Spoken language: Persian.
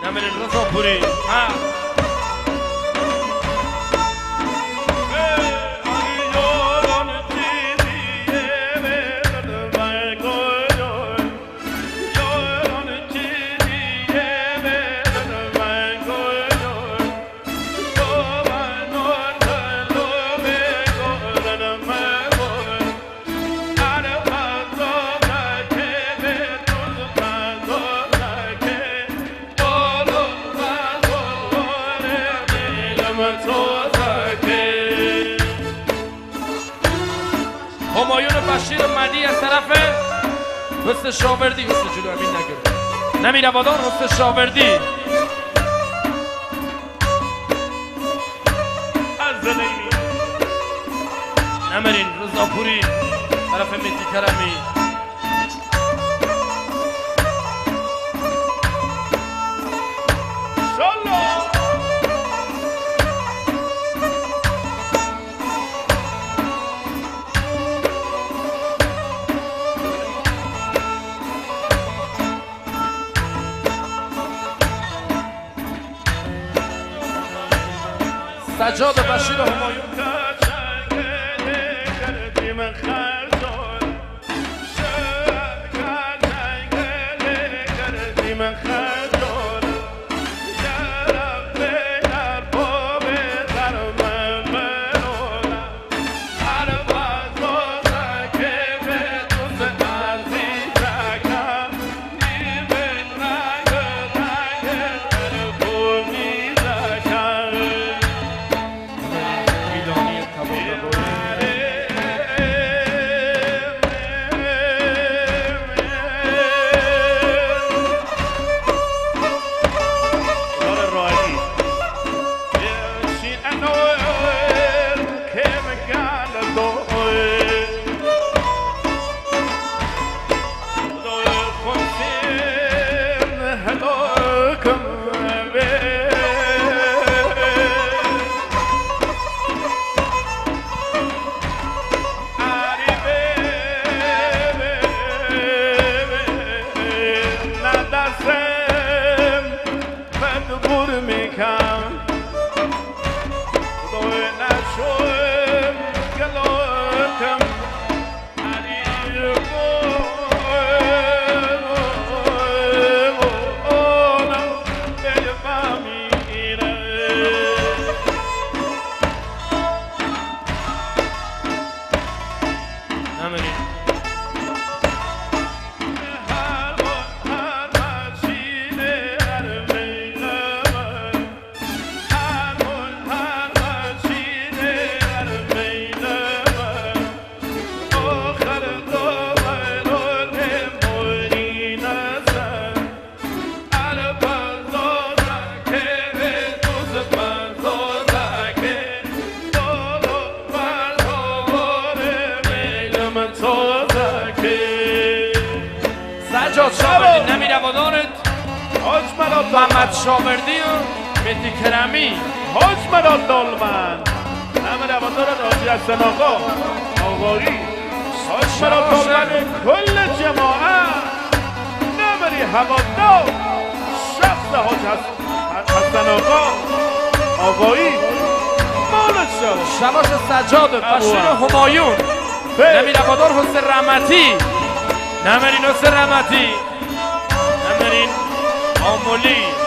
نمیرین رضا پوری همایون بشیر مدی از طرف حسن شاوردی حسن جلو امین نگرد نمی روادان حسن شاوردی از زنیمی نمیرین رضا پوری طرف میتی کرمی سجاد بشیر همایون سجاد شاوردی نمی روادانت محمد شاوردی و میتی کرمی حاج مراد دالمن نمی روادانت آجی حسن آقا آقایی حاج مراد دالمن کل جماعت نمری هوادار شخص حاج حسن آقا آقایی مال شباش سجاد بشیر همایون نمی روادار حسن رحمتی نمیرین حسن رحمتی نمیرین آمولی